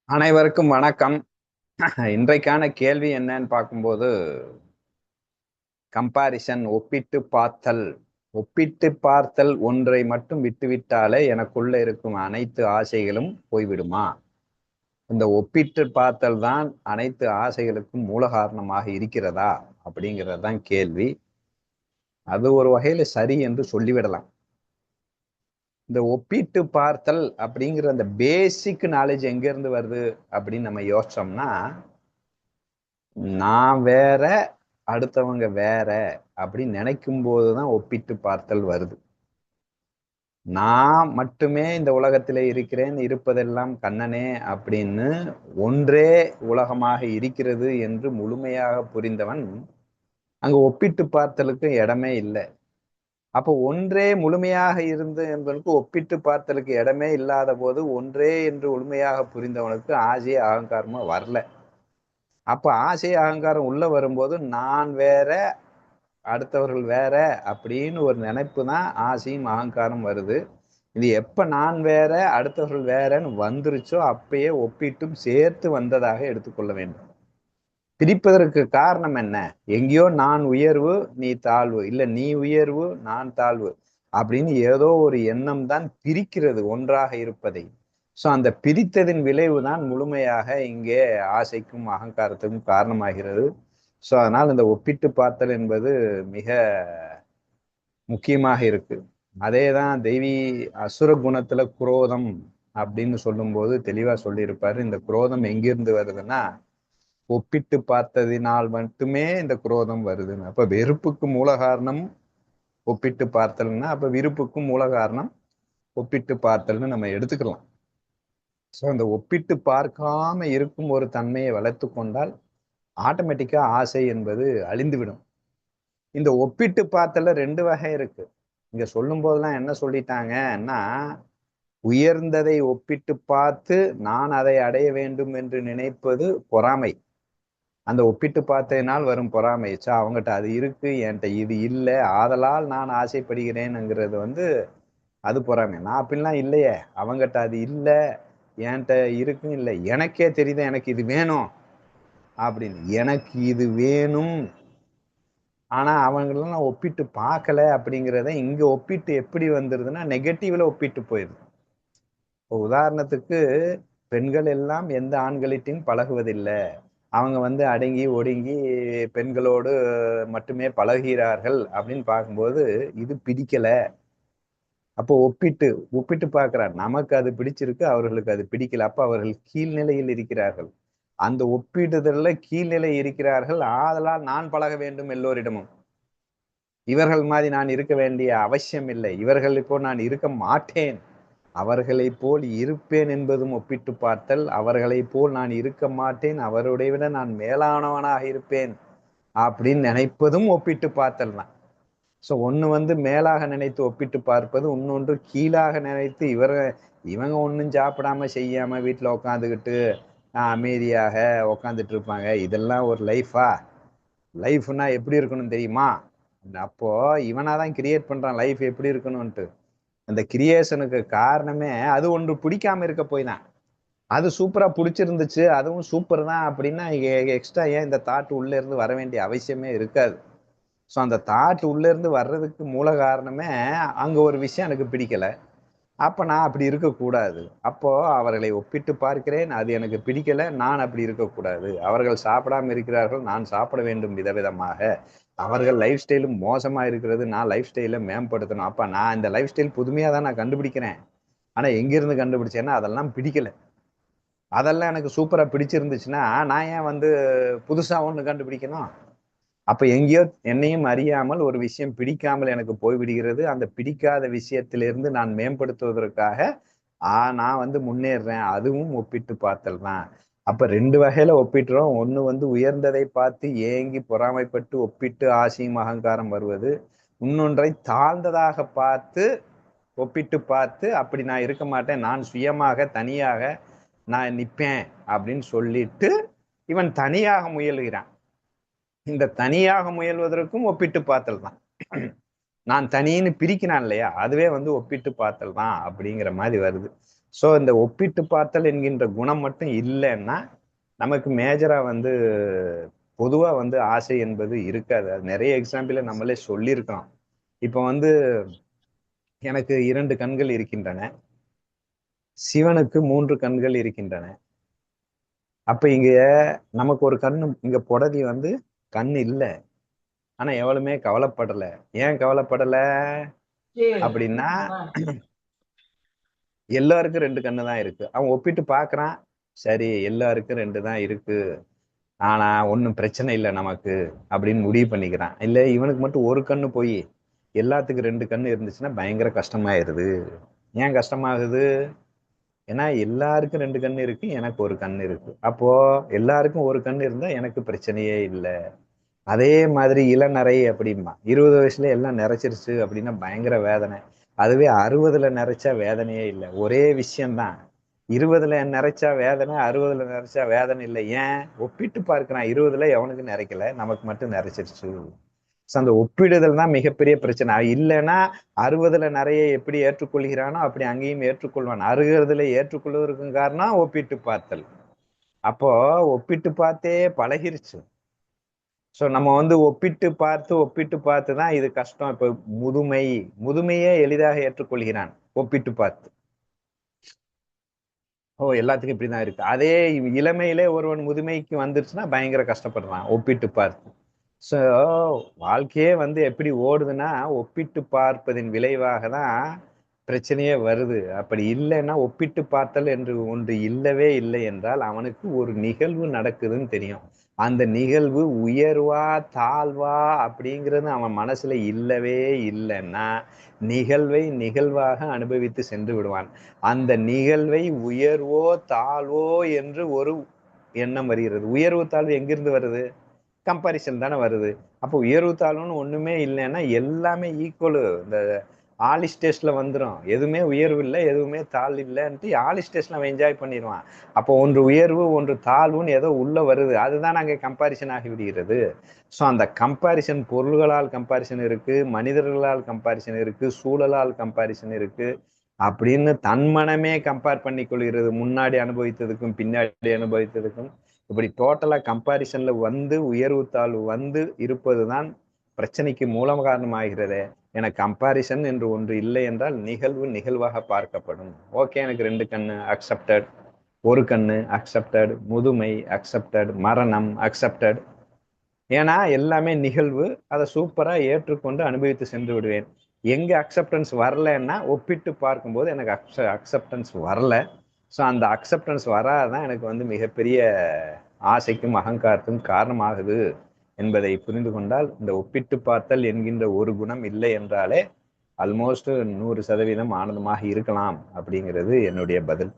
அனைவருக்கும் வணக்கம். இன்றைக்கான கேள்வி என்னன்னு பார்க்கும்போது, கம்பாரிசன் ஒப்பிட்டு பார்த்தல். ஒப்பிட்டு பார்த்தல் ஒன்றை மட்டும் விட்டுவிட்டாலே எனக்குள்ள இருக்கும் அனைத்து ஆசைகளும் போய்விடுமா? இந்த ஒப்பிட்டு பார்த்தல் தான் அனைத்து ஆசைகளுக்கும் மூல காரணமாக இருக்கிறதா? அப்படிங்கிறது தான் கேள்வி. அது ஒரு வகையில சரி என்று சொல்லிவிடலாம். இந்த ஒப்பிட்டு பார்த்தல் அப்படிங்கிற அந்த பேசிக் நாலேஜ் எங்க இருந்து வருது அப்படின்னு நம்ம யோசிச்சோம்னா, நான் வேற, அடுத்தவங்க வேற அப்படின்னு நினைக்கும் போதுதான் ஒப்பிட்டு பார்த்தல் வருது. நான் மட்டுமே இந்த உலகத்திலே இருக்கிறேன், இருப்பதெல்லாம் கண்ணனே அப்படின்னு ஒன்றே உலகமாக இருக்கிறது என்று முழுமையாக புரிந்தவன், அங்க ஒப்பிட்டு பார்த்தலுக்கு இடமே இல்லை. அப்போ ஒன்றே முழுமையாக இருந்து என்பதற்கு ஒப்பிட்டு பார்த்தலுக்கு இடமே இல்லாத போது, ஒன்றே என்று முழுமையாக புரிந்தவனுக்கு ஆசை அகங்காரமா வரல. அப்ப ஆசை அகங்காரம் உள்ள வரும்போது நான் வேற, அடுத்தவர்கள் வேற அப்படின்னு ஒரு நினைப்பு தான் ஆசையும் அகங்காரம் வருது. இது எப்ப நான் வேற அடுத்தவர்கள் வேறன்னு வந்துருச்சோ அப்பயே ஒப்பிட்டும் சேர்த்து வந்ததாக எடுத்துக்கொள்ள வேண்டும். பிரிப்பதற்கு காரணம் என்ன? எங்கேயோ நான் உயர்வு நீ தாழ்வு, இல்ல நீ உயர்வு நான் தாழ்வு அப்படின்னு ஏதோ ஒரு எண்ணம் தான் பிரிக்கிறது ஒன்றாக இருப்பதை. சோ அந்த பிரித்ததின் விளைவு தான் முழுமையாக இங்கே ஆசைக்கும் அகங்காரத்துக்கும் காரணமாகிறது. சோ அதனால் இந்த ஒப்பிட்டு பார்த்தல் என்பது மிக முக்கியமாக இருக்கு. அதேதான் அசுர குணத்துல குரோதம் அப்படின்னு சொல்லும்போது தெளிவா சொல்லியிருப்பாரு. இந்த குரோதம் எங்கிருந்து வருதுன்னா, ஒப்பிட்டு பார்த்ததினால் மட்டுமே இந்த குரோதம் வருதுன்னு. அப்ப வெறுப்புக்கு மூல காரணம் ஒப்பிட்டு பார்த்தல்னா, அப்ப விருப்புக்கும் மூல காரணம் ஒப்பிட்டு பார்த்தல்னு நம்ம எடுத்துக்கலாம். சோ அந்த ஒப்பிட்டு பார்க்காம இருக்கும் ஒரு தன்மையை வளர்த்து கொண்டால் ஆட்டோமேட்டிக்கா ஆசை என்பது அழிந்துவிடும். இந்த ஒப்பிட்டு பார்த்தல்ல 2 வகை இருக்கு. இங்க சொல்லும் போதெல்லாம் என்ன சொல்லிட்டாங்கன்னா, உயர்ந்ததை ஒப்பிட்டு பார்த்து நான் அதை அடைய வேண்டும் என்று நினைப்பது பொறாமை. அந்த ஒப்பிட்டு பார்த்ததினால் வரும் பொறாமை. அவங்ககிட்ட அது இருக்கு, என்கிட்ட இது இல்ல, ஆதலால் நான் ஆசைப்படுகிறேன்ங்கிறது அது பொறாமை. நான் அப்படிலாம் இல்லையே, அவங்ககிட்ட அது இல்ல, என்கிட்ட இருக்குன்னு இல்லை, எனக்கே தெரியுது எனக்கு இது வேணும் அப்படின்னு. எனக்கு இது வேணும், ஆனா அவங்களெல்லாம் ஒப்பிட்டு பார்க்கல அப்படிங்கிறத இங்க ஒப்பிட்டு எப்படி வந்துருதுன்னா நெகட்டிவ்ல ஒப்பிட்டு போயிருது. இப்போ உதாரணத்துக்கு, பெண்கள் எல்லாம் எந்த ஆண்களிட்டையும் பழகுவதில்லை, அவங்க அடங்கி ஒடுங்கி பெண்களோடு மட்டுமே பழகுகிறார்கள் அப்படின்னு பார்க்கும்போது இது பிடிக்கல. அப்போ ஒப்பிட்டு ஒப்பிட்டு பார்க்கிறார், நமக்கு அது பிடிச்சிருக்கு, அவர்களுக்கு அது பிடிக்கல, அப்ப அவர்கள் கீழ்நிலையில் இருக்கிறார்கள். அந்த ஒப்பிடுதல்ல கீழ்நிலை இருக்கிறார்கள், ஆதலால் நான் பழக வேண்டும் எல்லோரிடமும், இவர்கள் மாதிரி நான் இருக்க வேண்டிய அவசியம் இல்லை, இவர்கள் இப்போ நான் இருக்க மாட்டேன், அவர்களை போல் இருப்பேன் என்பதும் ஒப்பிட்டு பார்த்தல். அவர்களை போல் நான் இருக்க மாட்டேன், அவருடைய விட நான் மேலானவனாக இருப்பேன் அப்படின்னு நினைப்பதும் ஒப்பிட்டு பார்த்தல் தான். ஸோ ஒண்ணு மேலாக நினைத்து ஒப்பிட்டு பார்ப்பது, இன்னொன்று கீழாக நினைத்து இவங்க ஒன்றும் சாப்பிடாம செய்யாம வீட்டில் உக்காந்துக்கிட்டு அமைதியாக உக்காந்துட்டு இருப்பாங்க, இதெல்லாம் ஒரு லைஃபா? லைஃப்னா எப்படி இருக்கணும் தெரியுமா? அப்போ இவனாதான் கிரியேட் பண்றான் லைஃப் எப்படி இருக்கணும்ட்டு. அந்த கிரியேஷனுக்கு காரணமே அது ஒன்று பிடிக்காம இருக்க போய் தான். அது சூப்பரா பிடிச்சிருந்துச்சு, அதுவும் சூப்பர் தான் அப்படின்னா எக்ஸ்ட்ரா ஏன் இந்த தாட் உள்ள இருந்து வர வேண்டிய அவசியமே இருக்காது. ஸோ அந்த தாட் உள்ள இருந்து வர்றதுக்கு மூல காரணமே அங்க ஒரு விஷயம் எனக்கு பிடிக்கல, அப்ப நான் அப்படி இருக்கக்கூடாது. அப்போ அவர்களை ஒப்பிட்டு பார்க்கிறேன், அது எனக்கு பிடிக்கல, நான் அப்படி இருக்கக்கூடாது. அவர்கள் சாப்பிடாம இருக்கிறார்கள், நான் சாப்பிட வேண்டும் விதவிதமாக. அவர்கள் லைஃப் ஸ்டைலும் மோசமா இருக்கிறது, நான் லைஃப் ஸ்டைலை மேம்படுத்தணும். அப்ப நான் இந்த லைஃப் ஸ்டைல் புதுமையா தான் நான் கண்டுபிடிக்கிறேன், ஆனா எங்கிருந்து கண்டுபிடிச்சேன்னா அதெல்லாம் பிடிக்கல. அதெல்லாம் எனக்கு சூப்பரா பிடிச்சிருந்துச்சுன்னா நான் ஏன் புதுசா ஒண்ணு கண்டுபிடிக்கணும்? அப்ப எங்கேயோ என்னையும் அறியாமல் ஒரு விஷயம் பிடிக்காமல் எனக்கு போய்விடுகிறது. அந்த பிடிக்காத விஷயத்திலிருந்து நான் மேம்படுத்துவதற்காக நான் முன்னேறுறேன். அதுவும் ஒப்பிட்டு பார்த்தல் தான். அப்ப 2 வகையில ஒப்பிடுறோம். ஒண்ணு உயர்ந்ததை பார்த்து ஏங்கி பொறாமைப்பட்டு ஒப்பிட்டு ஆசையும் அகங்காரம் வருவது. இன்னொன்றை தாழ்ந்ததாக பார்த்து ஒப்பிட்டு பார்த்து அப்படி நான் இருக்க மாட்டேன், நான் சுயமாக தனியாக நான் நிப்பேன் அப்படின்னு சொல்லிட்டு இவன் தனியாக முயல்கிறான். இந்த தனியாக முயல்வதற்கும் ஒப்பிட்டு பார்த்தல் தான். நான் தனின்னு பிரிக்கிறான் இல்லையா, அதுவே ஒப்பிட்டு பார்த்தல் தான் அப்படிங்கிற மாதிரி வருது. ஸோ இந்த ஒப்பிட்டு பார்த்தல் என்கின்ற குணம் மட்டும் இல்லைன்னா நமக்கு மேஜரா வந்து பொதுவா வந்து ஆசை என்பது இருக்காது. அது நிறைய எக்ஸாம்பிள நம்மளே சொல்லியிருக்கிறோம். இப்ப வந்து எனக்கு 2 கண்கள் இருக்கின்றன. சிவனுக்கு 3 கண்கள் இருக்கின்றன. அப்ப இங்க நமக்கு ஒரு கண்ணு இங்க புடதி வந்து கண் இல்ல. ஆனா எவளுமே கவலைப்படல. ஏன் கவலைப்படல அப்படின்னா, எல்லாருக்கும் 2 கண்ணு தான் இருக்கு. அவன் ஒப்பிட்டு பார்க்கறான். சரி எல்லாருக்கும் 2 தான் இருக்கு. ஆனா ஒண்ணும் பிரச்சனை இல்ல நமக்கு அப்படின்னு முடிவு பண்ணிக்கிறான். இல்ல இவனுக்கு மட்டும் ஒரு கண்ணு போய் எல்லாத்துக்கும் 2 கண்ணு இருந்துச்சுன்னா பயங்கர கஷ்டமாயிருது. ஏன் கஷ்டமாகுது? ஏன்னா எல்லாருக்கும் 2 கண்ணு இருக்கு. எனக்கு ஒரு கண்ணு இருக்கு. அப்போ எல்லாருக்கும் ஒரு கண்ணு இருந்தா எனக்கு பிரச்சனையே இல்ல. அதே மாதிரி இளநரை அப்படிம்பா. 20 வயசுல எல்லாம் நிறைச்சிருச்சு அப்படின்னா பயங்கர வேதனை. அதுவே 60ல நிறைச்சா வேதனையே இல்லை. ஒரே விஷயம்தான். 20ல நிறைச்சா வேதனை, 60ல நிறைச்சா வேதனை இல்லை. ஏன்? ஒப்பிட்டு பார்க்கிறான். 20ல எவனுக்கு நிறைக்கல, நமக்கு மட்டும் நிறைச்சிருச்சு. அந்த ஒப்பிடுதல் தான் மிகப்பெரிய பிரச்சனை. இல்லைன்னா 60ல நிறைய எப்படி ஏற்றுக்கொள்கிறானோ அப்படி அங்கேயும் ஏற்றுக்கொள்வான். 60ல ஏற்றுக்கொள்வதற்கும் காரணம் ஒப்பிட்டு பார்த்தல். அப்போ ஒப்பிட்டு பார்த்தே பழகிருச்சு. சோ நம்ம வந்து ஒப்பிட்டு பார்த்து தான் இது கஷ்டம். இப்ப முதுமையே எளிதாக ஏற்றுக்கொள்கிறான் ஒப்பிட்டு பார்த்து. ஓ எல்லாத்துக்கும் இப்படிதான் இருக்கு. அதே இளமையிலே ஒருவன் முதுமைக்கு வந்துருச்சுன்னா பயங்கர கஷ்டப்படுறான் ஒப்பிட்டு பார்த்து. சோ வாழ்க்கையே வந்து எப்படி ஓடுதுன்னா ஒப்பிட்டு பார்ப்பதின் விளைவாக தான் பிரச்சனையே வருது. அப்படி இல்லைன்னா ஒப்பிட்டு பார்த்தல் என்று ஒன்று இல்லவே இல்லை என்றால் அவனுக்கு ஒரு நிகழ்வு நடக்குதுன்னு தெரியும். அந்த நிகழ்வு உயர்வா தாழ்வா அப்படிங்கிறது அவன் மனசுல இல்லவே இல்லைன்னா நிகழ்வை நிகழ்வாக அனுபவித்து சென்று விடுவான். அந்த நிகழ்வை உயர்வோ தாழ்வோ என்று ஒரு எண்ணம் வருகிறது. உயர்வு தாழ்வு எங்கிருந்து வருது? கம்பாரிசன் தானே வருது. அப்போ உயர்வு தாழ்வுன்னு ஒண்ணுமே இல்லைன்னா எல்லாமே ஈக்குவலு. இந்த ஆலிஸ் டெஸ்ட்ல வந்துடும். எதுவுமே உயர்வு இல்லை, எதுவுமே தாழ்வு இல்லைன்ட்டு ஆலிஸ் டெஸ்ட்ல அவன் என்ஜாய் பண்ணிடுவான். அப்போ ஒன்று உயர்வு ஒன்று தாழ்வுன்னு ஏதோ உள்ள வருது. அதுதான் அங்கே கம்பாரிசன் ஆகி விடுகிறது. ஸோ அந்த கம்பாரிசன் பொருள்களால் கம்பாரிசன் இருக்கு, மனிதர்களால் கம்பாரிசன் இருக்கு, சூழலால் கம்பாரிசன் இருக்கு அப்படின்னு தன் மனமே கம்பேர் பண்ணி கொள்கிறது. முன்னாடி அனுபவித்ததுக்கும் பின்னாடி அனுபவித்ததுக்கும் இப்படி டோட்டலா கம்பாரிசன்ல வந்து உயர்வு தாழ்வு வந்து இருப்பதுதான் பிரச்சனைக்கு மூலம் காரணமாகிறது. என கம்பாரிசன் என்று ஒன்று இல்லை என்றால் நிகழ்வு நிகழ்வாக பார்க்கப்படும். ஓகே எனக்கு 2 கண்ணு அக்செப்டட், ஒரு கண்ணு அக்செப்டட், முதுமை அக்செப்டட், மரணம் அக்செப்டட். ஏன்னா எல்லாமே நிகழ்வு. அதை சூப்பரா ஏற்றுக்கொண்டு அனுபவித்து சென்று விடுவேன். எங்க அக்செப்டன்ஸ் வரலன்னா ஒப்பிட்டு பார்க்கும்போது எனக்கு அக்செப்டன்ஸ் வரல. ஸோ அந்த அக்செப்டன்ஸ் வராதான் எனக்கு வந்து மிகப்பெரிய ஆசைக்கும் அகங்காரத்துக்கும் காரணமாகுது என்பதை புரிந்து கொண்டால் இந்த ஒப்பிட்டு பார்த்தல் என்கின்ற ஒரு குணம் இல்லை என்றாலே ஆல்மோஸ்ட் 100% ஆனந்தமாக இருக்கலாம் அப்படிங்கிறது என்னுடைய பதில்.